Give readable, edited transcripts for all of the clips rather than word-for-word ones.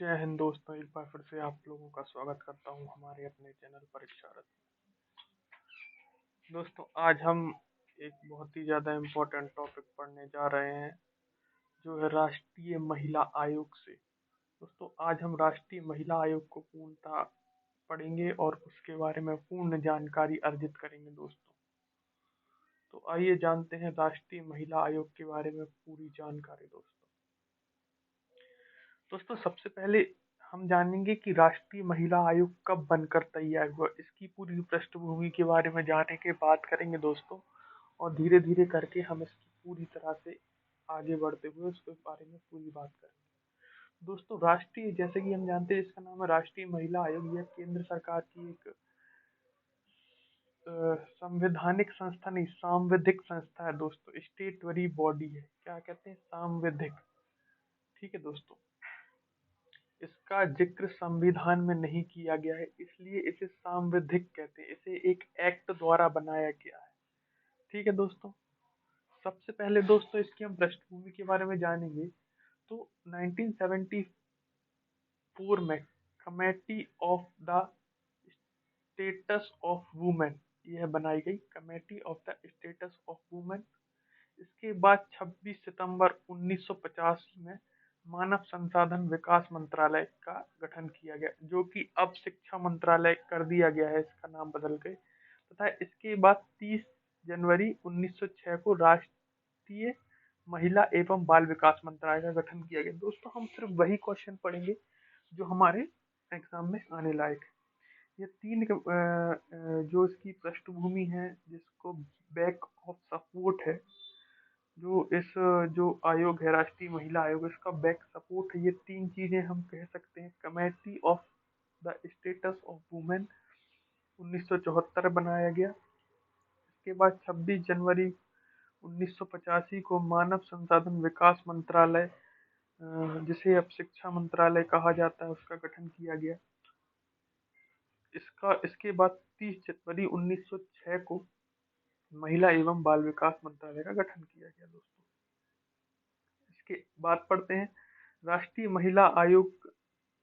जय हिंद दोस्तों, एक बार फिर से आप लोगों का स्वागत करता हूं हमारे अपने चैनल परीक्षारत में। दोस्तों, आज हम एक बहुत ही ज़्यादा इम्पोर्टेंट टॉपिक पढ़ने जा रहे हैं, जो है राष्ट्रीय महिला आयोग से। दोस्तों, आज हम राष्ट्रीय महिला आयोग को पूर्णतः पढ़ेंगे और उसके बारे में पूर्ण जानकारी अर्जित करेंगे दोस्तों। तो आइए जानते हैं राष्ट्रीय महिला आयोग के बारे में पूरी जानकारी दोस्तों। दोस्तों, सबसे पहले हम जानेंगे कि राष्ट्रीय महिला आयोग कब बनकर तैयार हुआ। इसकी पूरी पृष्ठभूमि के बारे में जानने के बात करेंगे दोस्तों, और धीरे धीरे करके हम इसकी पूरी तरह से आगे बढ़ते हुए उसके बारे में पूरी बात करेंगे। दोस्तों, राष्ट्रीय, जैसे कि हम जानते हैं, इसका नाम है राष्ट्रीय महिला आयोग। यह केंद्र सरकार की एक संवैधानिक संस्था नहीं, सांविधिक संस्था है दोस्तों। स्टेटरी बॉडी है। क्या कहते हैं? सांविधिक। ठीक है दोस्तों, इसका जिक्र संविधान में नहीं किया गया है, इसलिए इसे सांविधिक कहते हैं। इसे एक एक्ट द्वारा बनाया गया है। ठीक है दोस्तों। सबसे पहले दोस्तों इसकी हम पृष्ठभूमि के बारे में जानेंगे। तो 1974 में committee of the status of women यह बनाई गई, committee of the status of women. इसके बाद 26 सितंबर 1985 में मानव संसाधन विकास मंत्रालय का गठन किया गया, जो कि अब शिक्षा मंत्रालय कर दिया गया है, इसका नाम बदल के। तथा इसके बाद 30 जनवरी 1906 को राष्ट्रीय महिला एवं बाल विकास मंत्रालय का गठन किया गया। दोस्तों, हम सिर्फ वही क्वेश्चन पढ़ेंगे जो हमारे एग्जाम में आने लायक है। ये तीन जो इसकी पृष्ठभूमि है, जिसको बैक ऑफ सपोर्ट है, जो इस जो आयोग है राष्ट्रीय महिला आयोग, इसका बैक सपोर्ट है। ये तीन चीजें हम कह सकते हैं। Committee of the status of women 1974 बनाया गया। इसके बाद 26 जनवरी 1985 को मानव संसाधन विकास मंत्रालय, जिसे अब शिक्षा मंत्रालय कहा जाता है, उसका गठन किया गया। इसके बाद 30 जनवरी 1906 को महिला एवं बाल विकास मंत्रालय का गठन किया गया दोस्तों। इसके बाद पढ़ते हैं राष्ट्रीय महिला आयोग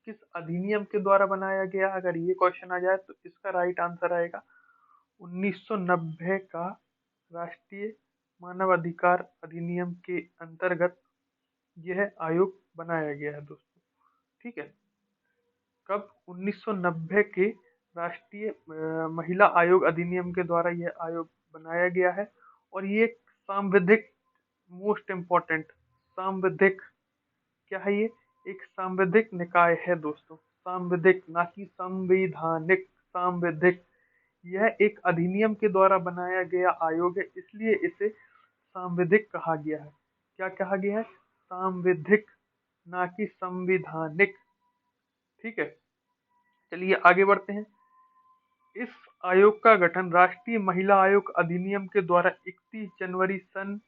किस अधिनियम के द्वारा बनाया गया। अगर ये क्वेश्चन आ जाए तो इसका राइट आंसर आएगा 1990 का राष्ट्रीय मानव अधिकार अधिनियम के अंतर्गत यह आयोग बनाया गया है दोस्तों। ठीक है। कब? 1990 के राष्ट्रीय महिला आयोग अधिनियम के द्वारा यह आयोग बनाया गया है। और ये एक सांविधिक, मोस्ट इम्पोर्टेंट, सांविधिक क्या है ये? एक सांविधिक निकाय है दोस्तों। सांविधिक, ना कि संवैधानिक, सांविधिक। यह एक अधिनियम के द्वारा बनाया गया आयोग है, इसलिए इसे सांविधिक कहा गया है। क्या कहा गया है? सांविधिक, ना कि संवैधानिक। ठीक है, चलिए आगे बढ़ते हैं। इस आयोग का गठन राष्ट्रीय महिला आयोग अधिनियम के द्वारा 31 जनवरी सन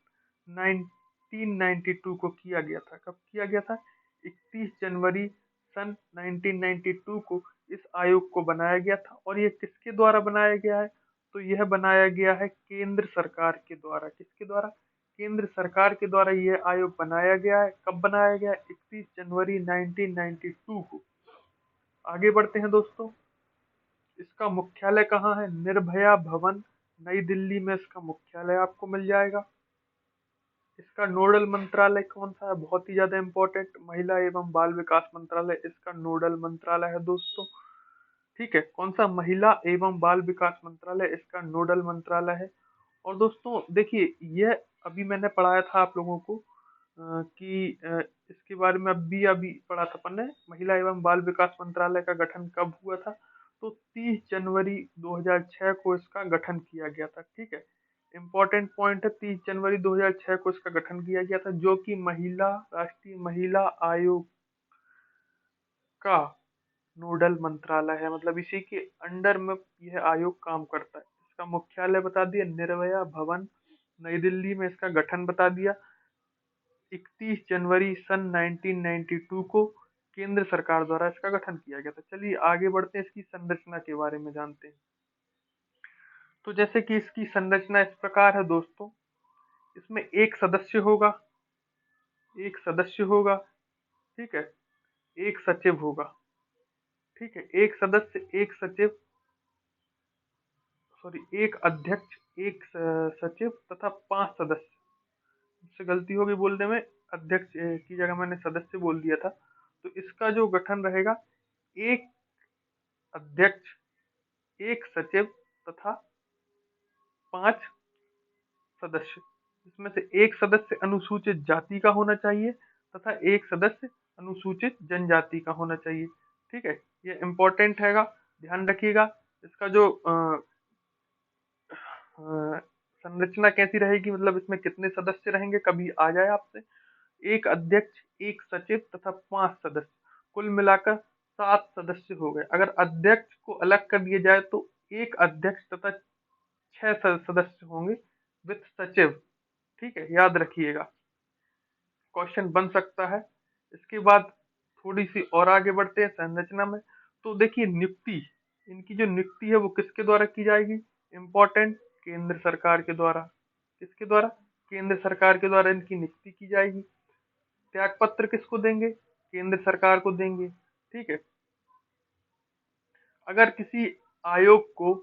1992 को किया गया था। कब किया गया था? 31 जनवरी सन 1992 को इस आयोग को बनाया गया था। और ये किसके द्वारा बनाया गया है? तो यह बनाया गया है केंद्र सरकार के द्वारा। किसके द्वारा? केंद्र सरकार के द्वारा यह आयोग बनाया गया है। कब बनाया गया? 31 जनवरी 1992 को। आगे बढ़ते हैं दोस्तों। इसका मुख्यालय कहाँ है? निर्भया भवन, नई दिल्ली में इसका मुख्यालय आपको मिल जाएगा। इसका नोडल मंत्रालय कौन सा है? बहुत ही ज्यादा इंपॉर्टेंट, महिला एवं बाल विकास मंत्रालय इसका नोडल मंत्रालय है दोस्तों। ठीक है, कौन सा? महिला एवं बाल विकास मंत्रालय इसका नोडल मंत्रालय है। और दोस्तों देखिए, यह अभी मैंने पढ़ाया था आप लोगों को कि इसके बारे में अभी पढ़ा था अपन ने। महिला एवं बाल विकास मंत्रालय का गठन कब हुआ था? तो 30 जनवरी 2006 को इसका गठन किया गया था। ठीक है, इम्पोर्टेंट पॉइंट है, 30 जनवरी 2006 को इसका गठन किया गया था, जो कि राष्ट्रीय महिला आयोग का नोडल मंत्रालय है। मतलब इसी के अंडर में यह आयोग काम करता है। इसका मुख्यालय बता दिया, निर्भया भवन, नई दिल्ली में इसका गठन बता दिया। 31 जनवरी सन 1992 को केंद्र सरकार द्वारा इसका गठन किया गया था। चलिए आगे बढ़ते हैं, इसकी संरचना के बारे में जानते हैं। तो जैसे कि इसकी संरचना इस प्रकार है दोस्तों। इसमें एक सदस्य होगा, एक सदस्य होगा। ठीक है, एक सचिव होगा। ठीक है, एक सदस्य, एक सचिव, सॉरी, एक अध्यक्ष, एक सचिव तथा 5 सदस्य। मुझसे गलती होगी बोलने में, अध्यक्ष की जगह मैंने सदस्य बोल दिया था। तो इसका जो गठन रहेगा, एक अध्यक्ष, एक सचिव तथा 5 सदस्य, जिसमें से एक सदस्य अनुसूचित जाति का होना चाहिए तथा एक सदस्य अनुसूचित जनजाति का होना चाहिए। ठीक है, ये इम्पोर्टेंट हैगा, ध्यान रखिएगा। इसका जो संरचना कैसी रहेगी, मतलब इसमें कितने सदस्य रहेंगे, कभी आ जाए आपसे। एक अध्यक्ष, एक सचिव तथा 5 सदस्य, कुल मिलाकर 7 सदस्य हो गए। अगर अध्यक्ष को अलग कर दिया जाए तो एक अध्यक्ष तथा 6 सदस्य होंगे विथ सचिव। ठीक है, याद रखिएगा, क्वेश्चन बन सकता है। इसके बाद थोड़ी सी और आगे बढ़ते हैं संरचना में। तो देखिए, नियुक्ति, इनकी जो नियुक्ति है वो किसके द्वारा की जाएगी, इम्पोर्टेंट, केंद्र सरकार के द्वारा। किसके द्वारा, केंद्र सरकार के द्वारा इनकी नियुक्ति की जाएगी। त्याग पत्र किसको देंगे, केंद्र सरकार को देंगे। ठीक है, अगर किसी आयोग को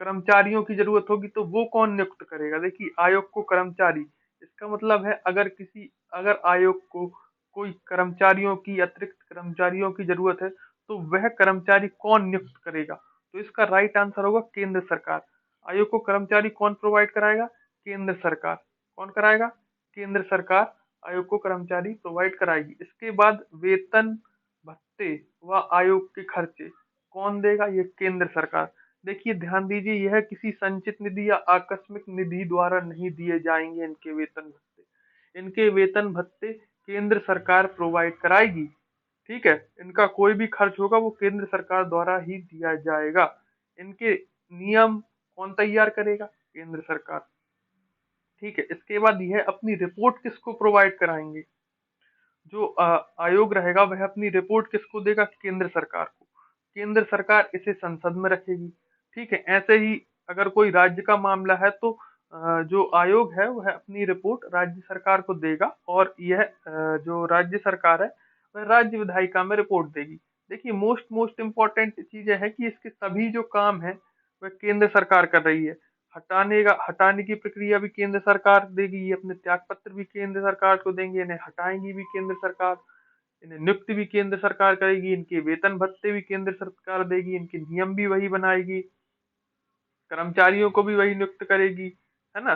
कर्मचारियों की जरूरत होगी तो वो कौन नियुक्त करेगा। देखिए, आयोग को कर्मचारी, इसका मतलब है अगर आयोग को कोई कर्मचारियों की, अतिरिक्त कर्मचारियों की जरूरत है तो वह कर्मचारी कौन नियुक्त करेगा। तो इसका राइट आंसर होगा केंद्र सरकार। आयोग को कर्मचारी कौन प्रोवाइड कराएगा, केंद्र सरकार। कौन कराएगा, केंद्र सरकार आयोग को कर्मचारी प्रोवाइड कराएगी। इसके बाद वेतन, भत्ते व आयोग के खर्चे कौन देगा, ये केंद्र सरकार। देखिए, ध्यान दीजिए, यह किसी संचित निधि या आकस्मिक निधि द्वारा नहीं दिए जाएंगे। इनके वेतन भत्ते, इनके वेतन भत्ते केंद्र सरकार प्रोवाइड कराएगी। ठीक है, इनका कोई भी खर्च होगा वो केंद्र सरकार द्वारा ही दिया जाएगा। इनके नियम कौन तैयार करेगा, केंद्र सरकार। ठीक है, इसके बाद यह अपनी रिपोर्ट किसको प्रोवाइड कराएंगे, जो आयोग रहेगा वह अपनी रिपोर्ट किसको देगा, केंद्र सरकार को। केंद्र सरकार इसे संसद में रखेगी। ठीक है, ऐसे ही अगर कोई राज्य का मामला है तो जो आयोग है वह अपनी रिपोर्ट राज्य सरकार को देगा, और यह जो राज्य सरकार है वह राज्य विधायिका में रिपोर्ट देगी। देखिए, मोस्ट मोस्ट इम्पोर्टेंट चीजें है कि इसके सभी जो काम है वह केंद्र सरकार कर रही है। हटाने की प्रक्रिया भी केंद्र सरकार देगी, ये अपने त्याग पत्र भी केंद्र सरकार को देंगे, इन्हें हटाएंगी भी केंद्र सरकार, इन्हें नियुक्ति भी केंद्र सरकार करेगी, इनके वेतन भत्ते भी केंद्र सरकार देगी, इनके नियम भी वही बनाएगी, कर्मचारियों को भी वही नियुक्त करेगी, है ना।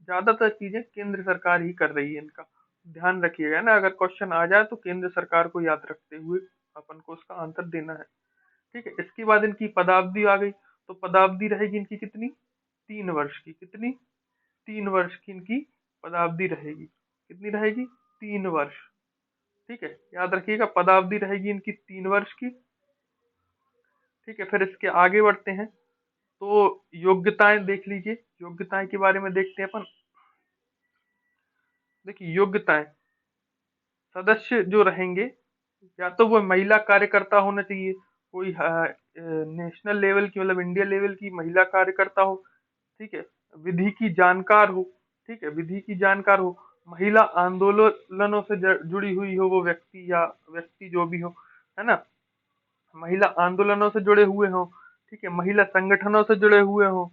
ज्यादातर चीजें केंद्र सरकार ही कर रही है इनका, ध्यान रखिएगा ना। अगर क्वेश्चन आ जाए तो केंद्र सरकार को याद रखते हुए अपन को उसका आंसर देना है। ठीक है, इसके बाद इनकी पदावधि आ गई। तो पदावधि रहेगी इनकी कितनी, 3 वर्ष की। कितनी, 3 वर्ष की इनकी पदावधि रहेगी। कितनी रहेगी, 3 वर्ष। ठीक है, याद रखिएगा, पदावधि रहेगी इनकी 3 वर्ष की। ठीक है, फिर इसके आगे बढ़ते हैं। तो योग्यताएं देख लीजिए, योग्यताएं के बारे में देखते हैं अपन। देखिए, योग्यताएं, सदस्य जो रहेंगे या तो वो महिला कार्यकर्ता होना चाहिए, कोई नेशनल लेवल की, मतलब इंडिया लेवल की महिला कार्यकर्ता हो। ठीक है, विधि की जानकार हो। ठीक है, विधि की जानकार हो, महिला आंदोलनों से जुड़ी हुई हो वो व्यक्ति, या व्यक्ति जो भी हो, है ना, महिला आंदोलनों से जुड़े हुए हों। ठीक है, महिला संगठनों से जुड़े हुए हों,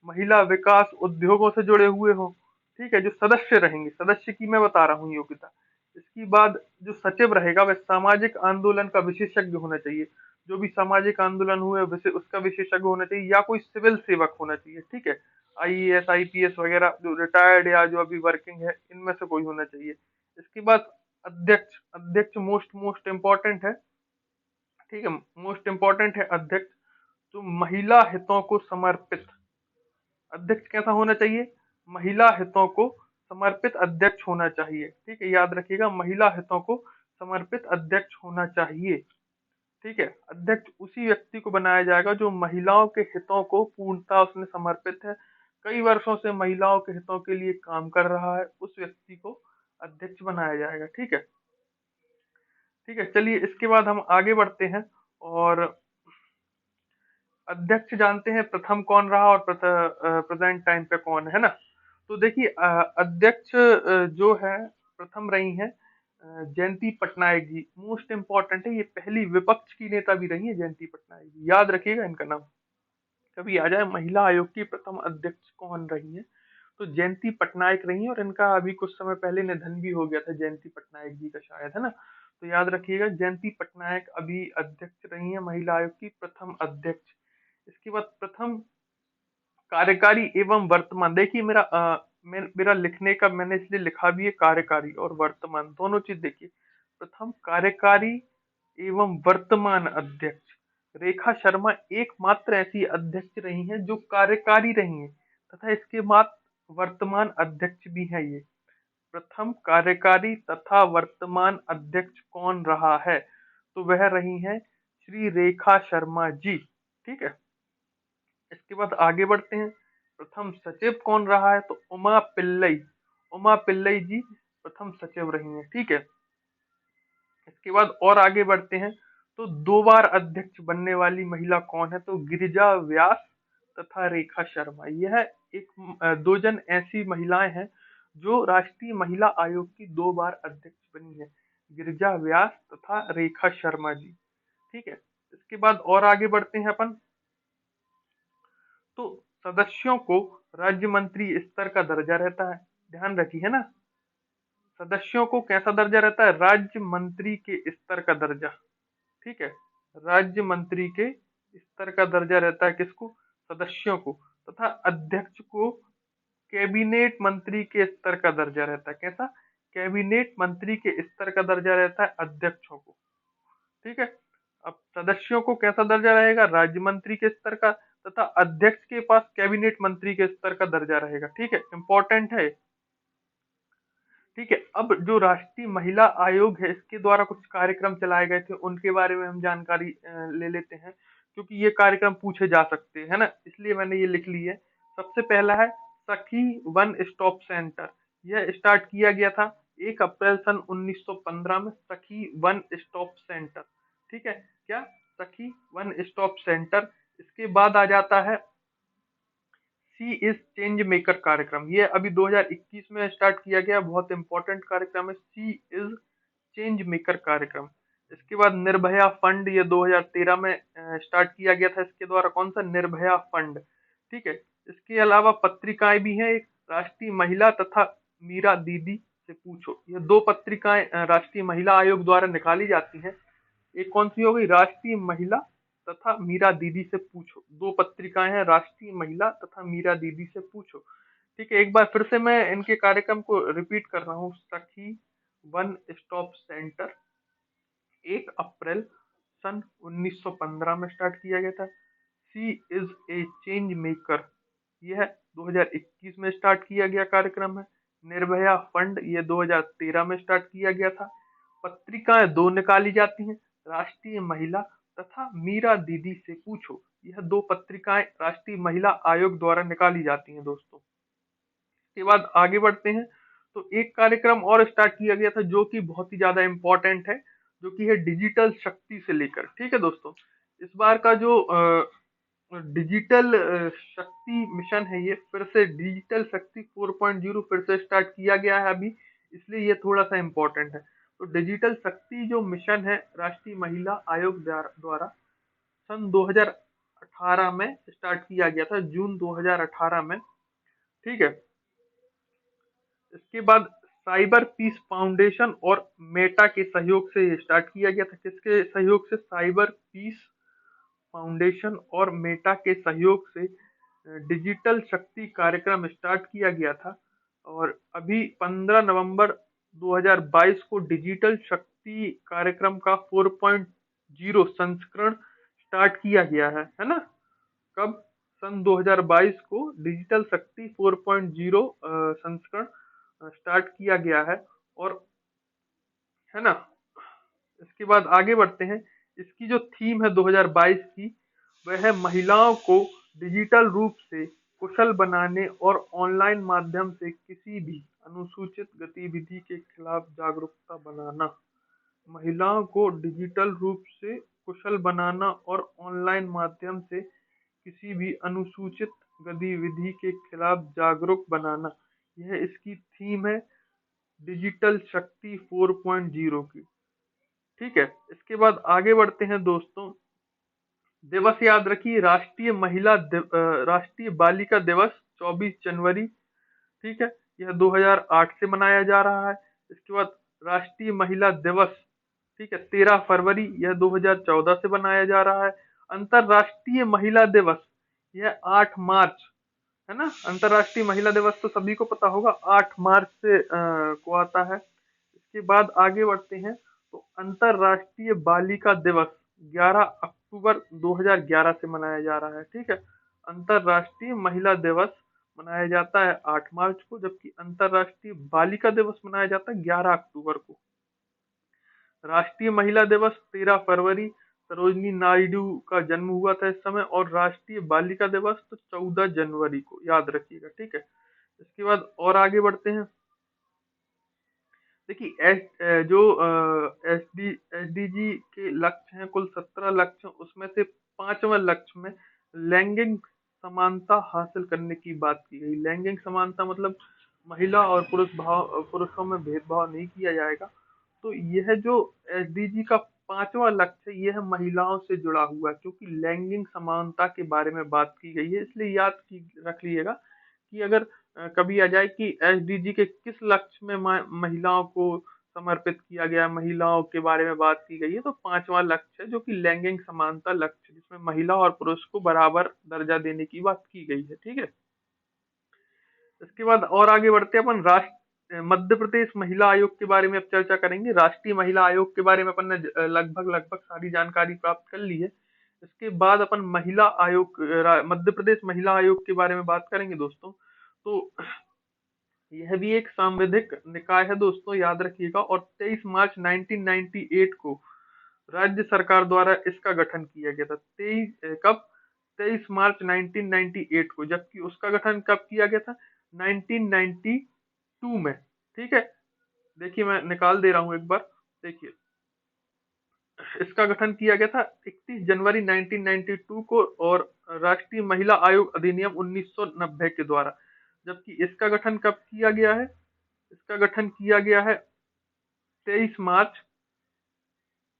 महिला विकास उद्योगों से जुड़े हुए हों। ठीक है, जो सदस्य रहेंगे, सदस्य की मैं बता रहा हूँ योग्यता। इसके बाद जो सचिव रहेगा वह सामाजिक आंदोलन का विशेषज्ञ होना चाहिए। जो भी सामाजिक आंदोलन हुए वैसे उसका विशेषज्ञ होना चाहिए, या कोई सिविल सेवक होना चाहिए। ठीक है, आईएएस, आईपीएस वगैरह, जो रिटायर्ड या जो अभी वर्किंग है, इनमें से कोई होना चाहिए। इसके बाद अध्यक्ष, अध्यक्ष मोस्ट मोस्ट इम्पोर्टेंट है। ठीक है, मोस्ट इम्पोर्टेंट है अध्यक्ष, जो महिला हितों को समर्पित। अध्यक्ष कैसा होना चाहिए, महिला हितों को समर्पित अध्यक्ष होना चाहिए। ठीक है, याद रखिएगा, महिला हितों को समर्पित अध्यक्ष होना चाहिए। ठीक है, अध्यक्ष उसी व्यक्ति को बनाया जाएगा जो महिलाओं के हितों को पूर्णतः उसने समर्पित है, कई वर्षों से महिलाओं के हितों के लिए काम कर रहा है, उस व्यक्ति को अध्यक्ष बनाया जाएगा। ठीक है, ठीक है, चलिए इसके बाद हम आगे बढ़ते हैं। और अध्यक्ष जानते हैं प्रथम कौन रहा और प्रेजेंट टाइम पे कौन है ना। तो देखिए, अध्यक्ष जो है प्रथम रही हैं जयंती पटनायक जी मोस्ट इंपॉर्टेंट है, ये पहली विपक्ष की नेता भी रही है जयंती पटनायक जी, याद रखिएगा इनका नाम कभी आ जाए। महिला आयोग की प्रथम अध्यक्ष कौन रही है, तो जयंती पटनायक रही है, और इनका अभी कुछ समय पहले निधन भी हो गया था जयंती पटनायक जी का, शायद, है ना। तो याद रखिएगा जयंती पटनायक अभी अध्यक्ष रही है महिला आयोग की प्रथम अध्यक्ष। इसके बाद प्रथम कार्यकारी एवं वर्तमान, देखिए मेरा लिखने का मैंने इसलिए लिखा भी है कार्यकारी और वर्तमान दोनों चीज देखिए। प्रथम कार्यकारी एवं वर्तमान अध्यक्ष रेखा शर्मा एकमात्र ऐसी अध्यक्ष रही हैं जो कार्यकारी रही हैं, तथा इसके बाद वर्तमान अध्यक्ष भी है ये। प्रथम कार्यकारी तथा वर्तमान अध्यक्ष कौन रहा है, तो वह रही हैं श्री रेखा शर्मा जी। ठीक है, इसके बाद आगे बढ़ते हैं। प्रथम सचिव कौन रहा है, तो उमा पिल्लई जी प्रथम सचिव रही हैं। ठीक है, इसके बाद और आगे बढ़ते हैं। तो दो बार अध्यक्ष बनने वाली महिला कौन है, तो गिरिजा व्यास तथा रेखा शर्मा। यह दो जन ऐसी महिलाएं हैं जो राष्ट्रीय महिला आयोग की दो बार अध्यक्ष बनी है, गिरिजा व्यास तथा रेखा शर्मा जी। ठीक है, इसके बाद और आगे बढ़ते हैं अपन। तो सदस्यों को राज्य मंत्री स्तर का दर्जा रहता है, ध्यान रखिए, है ना। सदस्यों को कैसा दर्जा रहता है, राज्य मंत्री के स्तर का दर्जा। ठीक है, राज्य मंत्री के स्तर का दर्जा रहता है किसको, सदस्यों को, तथा अध्यक्ष को कैबिनेट मंत्री के स्तर का दर्जा रहता है। कैसा, कैबिनेट मंत्री के स्तर का दर्जा रहता है अध्यक्षों को। ठीक है, अब सदस्यों को कैसा दर्जा रहेगा, राज्य मंत्री के स्तर का, तथा अध्यक्ष के पास कैबिनेट मंत्री के स्तर का दर्जा रहेगा। ठीक है, इंपॉर्टेंट है। ठीक है, अब जो राष्ट्रीय महिला आयोग है इसके द्वारा कुछ कार्यक्रम चलाए गए थे, उनके बारे में हम जानकारी ले लेते हैं, क्योंकि ये कार्यक्रम पूछे जा सकते हैं, है ना, इसलिए मैंने ये लिख ली है। सबसे पहला है सखी वन स्टॉप सेंटर। यह स्टार्ट किया गया था 1 अप्रैल सन 1915 में, सखी वन स्टॉप सेंटर। ठीक है, क्या, सखी वन स्टॉप सेंटर। इसके बाद आ जाता है सी इज चेंज मेकर कार्यक्रम। ये अभी 2021 में स्टार्ट किया गया, बहुत इंपॉर्टेंट कार्यक्रम है सी इज चेंज मेकर कार्यक्रम। इसके बाद निर्भया फंड, ये 2013 में स्टार्ट किया गया था, इसके द्वारा कौन सा, निर्भया फंड। ठीक है, इसके अलावा पत्रिकाएं भी हैं, एक राष्ट्रीय महिला तथा मीरा दीदी से पूछो। ये दो पत्रिकाएं राष्ट्रीय महिला आयोग द्वारा निकाली जाती हैं। एक कौन सी हो गई, राष्ट्रीय महिला तथा मीरा दीदी से पूछो। दो पत्रिकाएं हैं, राष्ट्रीय महिला तथा मीरा दीदी से पूछो। ठीक है, एक बार फिर से मैं इनके कार्यक्रम को रिपीट कर रहा हूँ। सखी वन स्टॉप सेंटर 1 अप्रैल सन 1915 में स्टार्ट किया गया था। सी इज ए चेंज मेकर, यह 2021 में स्टार्ट किया गया कार्यक्रम है। निर्भया फंड, ये 2013 में स्टार्ट किया गया था। पत्रिकाएं दो निकाली जाती हैं, राष्ट्रीय महिला तथा मीरा दीदी से पूछो। यह दो पत्रिकाएं राष्ट्रीय महिला आयोग द्वारा निकाली जाती हैं दोस्तों। के बाद आगे बढ़ते हैं। तो एक कार्यक्रम और स्टार्ट किया गया था जो कि बहुत ही ज्यादा इंपॉर्टेंट है, जो कि है डिजिटल शक्ति से लेकर। ठीक है दोस्तों, इस बार का जो डिजिटल शक्ति मिशन है, ये फिर से डिजिटल शक्ति 4.0 फिर से स्टार्ट किया गया है अभी, इसलिए ये थोड़ा सा इंपॉर्टेंट है। तो डिजिटल शक्ति जो मिशन है राष्ट्रीय महिला आयोग द्वारा सन 2018 में स्टार्ट किया गया था, जून 2018 में। ठीक है, इसके बाद साइबर पीस फाउंडेशन और मेटा के सहयोग से स्टार्ट किया गया था। किसके सहयोग से, साइबर पीस फाउंडेशन और मेटा के सहयोग से डिजिटल शक्ति कार्यक्रम स्टार्ट किया गया था। और अभी 15 नवंबर 2022 को डिजिटल शक्ति कार्यक्रम का 4.0 संस्करण स्टार्ट किया गया है ना। कब, सन 2022 को डिजिटल शक्ति 4.0 संस्करण स्टार्ट किया गया है, और, है ना। इसके बाद आगे बढ़ते हैं। इसकी जो थीम है 2022 की, वह है महिलाओं को डिजिटल रूप से कुशल बनाने और ऑनलाइन माध्यम से किसी भी अनुसूचित गतिविधि के खिलाफ जागरूकता बनाना। महिलाओं को डिजिटल रूप से कुशल बनाना और ऑनलाइन माध्यम से किसी भी अनुसूचित गतिविधि के खिलाफ जागरूक बनाना, यह इसकी थीम है डिजिटल शक्ति 4.0 की। ठीक है, इसके बाद आगे बढ़ते हैं दोस्तों। दिवस याद रखिए, राष्ट्रीय बालिका दिवस 24 जनवरी। ठीक है, यह 2008 से मनाया जा रहा है। इसके बाद राष्ट्रीय महिला दिवस, ठीक है, 13 फरवरी, यह 2014 से मनाया जा रहा है। अंतरराष्ट्रीय महिला दिवस, यह 8 मार्च, है ना। अंतरराष्ट्रीय महिला दिवस तो सभी को पता होगा, 8 मार्च से को आता है। इसके बाद आगे बढ़ते हैं, तो अंतरराष्ट्रीय बालिका दिवस 11 अक्टूबर 2011 से मनाया जा रहा है। ठीक है, अंतरराष्ट्रीय महिला दिवस मनाया जाता है 8 मार्च को, जबकि अंतरराष्ट्रीय बालिका दिवस मनाया जाता है 11 अक्टूबर को। राष्ट्रीय महिला दिवस 13 फरवरी, सरोजनी नायडू का जन्म हुआ था इस समय। और राष्ट्रीय बालिका दिवस तो 14 जनवरी को, याद रखिएगा। ठीक है, इसके बाद और आगे बढ़ते हैं। देखिए जो एसडीजी के लक्ष्य हैं, कुल 17 लक्ष्य, उसमें से 5वां लक्ष्य में लैंगिक समानता हासिल करने की बात की गई। लैंगिक समानता मतलब महिला और पुरुषों में भेदभाव नहीं किया जाएगा। तो यह जो एसडीजी का 5वां लक्ष्य है, यह महिलाओं से जुड़ा हुआ है, क्योंकि लैंगिक समानता के बारे में बात की गई है। इसलिए याद की रख लीजिएगा कि अगर कभी आ जाए कि एसडीजी के किस लक्ष्य में महिलाओं को समर्पित किया गया, महिलाओं के बारे में बात की गई है, तो 5वां लक्ष्य है, जो कि लैंगिक समानता लक्ष्य, जिसमें महिला और पुरुष को बराबर दर्जा देने की बात की गई है। ठीक है, इसके बाद और आगे बढ़ते हैं अपन। मध्य प्रदेश महिला आयोग के बारे में अब चर्चा करेंगे। राष्ट्रीय महिला आयोग के बारे में अपन ने लगभग लगभग सारी जानकारी प्राप्त कर ली है। इसके बाद अपन मध्य प्रदेश महिला आयोग के बारे में बात करेंगे दोस्तों। तो यह भी एक सांविधिक निकाय है दोस्तों, याद रखिएगा। और 23 मार्च 1998 को राज्य सरकार द्वारा इसका गठन किया गया था। 23 मार्च 1998 को, जबकि उसका गठन कब किया गया था? 1992 में। ठीक है, देखिए मैं निकाल दे रहा हूं एक बार, देखिए इसका गठन किया गया था 31 जनवरी 1992 को, और राष्ट्रीय महिला आयोग अधिनियम 1990 के द्वारा। जबकि इसका गठन कब किया गया है? इसका गठन किया गया है 23 मार्च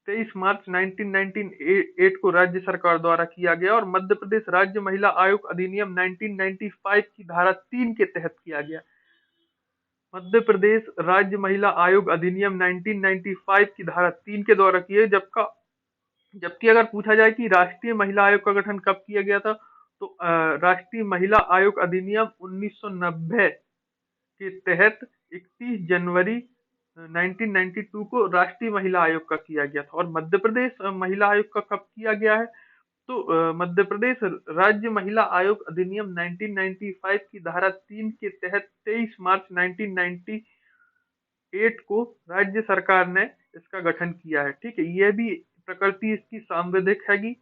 23 मार्च 1998 को राज्य सरकार द्वारा किया गया। और मध्य प्रदेश राज्य महिला आयोग अधिनियम 1995 की धारा 3 के तहत किया गया। मध्य प्रदेश राज्य महिला आयोग अधिनियम 1995 की धारा 3 के द्वारा किए। जबकि अगर पूछा जाए कि राष्ट्रीय महिला आयोग का गठन कब किया गया था, तो राष्ट्रीय महिला आयोग अधिनियम 1990 के तहत 31 जनवरी 1992 को राष्ट्रीय महिला आयोग का किया गया था। और मध्य प्रदेश महिला आयोग का कब किया गया है? तो मध्य प्रदेश राज्य महिला आयोग अधिनियम 1995 की धारा 3 के तहत 23 मार्च 1998 को राज्य सरकार ने इसका गठन किया है। ठीक है, यह भी प्रकृति इसकी सांविधिक हैगी,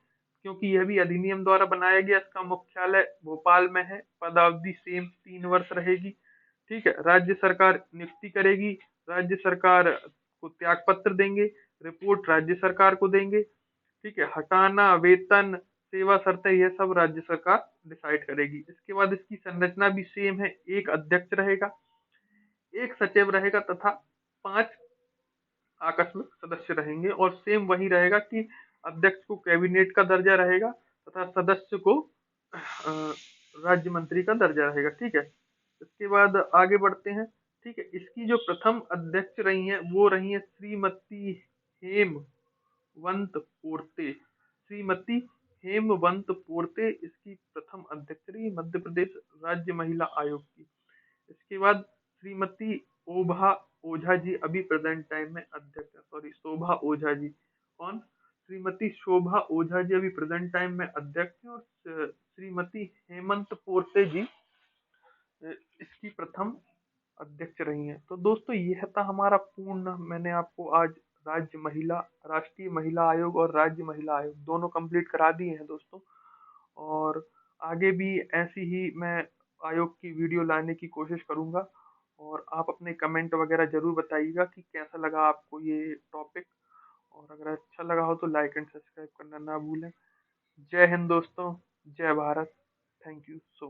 क्योंकि यह भी अधिनियम द्वारा बनाया गया। इसका मुख्यालय भोपाल में है। पदावधि सेम 3 वर्ष रहेगी। ठीक है, राज्य सरकार नियुक्ति करेगी, राज्य सरकार को त्याग पत्र देंगे, रिपोर्ट राज्य सरकार को देंगे। ठीक है, हटाना, वेतन, सेवा शर्तें, यह सब राज्य सरकार डिसाइड करेगी। इसके बाद इसकी संरचना भी सेम है। एक अध्यक्ष रहेगा, एक सचिव रहेगा, तथा 5 आकस्मिक सदस्य रहेंगे। और सेम वही रहेगा कि अध्यक्ष को कैबिनेट का दर्जा रहेगा, तथा सदस्य को राज्य मंत्री का दर्जा रहेगा। ठीक है, इसके बाद आगे बढ़ते हैं। ठीक है, इसकी जो प्रथम अध्यक्ष रही हैं, वो रही हैं श्रीमती हेमवंत पोर्ते। श्रीमती हेमवंत पोर्ते इसकी प्रथम अध्यक्ष रही मध्य प्रदेश राज्य महिला आयोग की। इसके बाद श्रीमती ओभा ओझा जी अभी प्रेजेंट टाइम में अध्यक्ष है। सॉरी, शोभा ओझा जी। कौन? श्रीमती शोभा ओझा जी अभी प्रेजेंट टाइम में अध्यक्ष है। और श्रीमती हेमंत पोर्ते जी इसकी प्रथम अध्यक्ष रही हैं। तो दोस्तों यह था हमारा पूर्ण, मैंने आपको आज राष्ट्रीय महिला आयोग और राज्य महिला आयोग दोनों कंप्लीट करा दिए हैं दोस्तों। और आगे भी ऐसी ही मैं आयोग की वीडियो लाने की कोशिश करूंगा। और आप अपने कमेंट वगैरह जरूर बताइएगा कि कैसा लगा आपको ये टॉपिक। और अगर अच्छा लगा हो तो लाइक एंड सब्सक्राइब करना ना भूलें। जय हिंद दोस्तों, जय भारत। Thank you so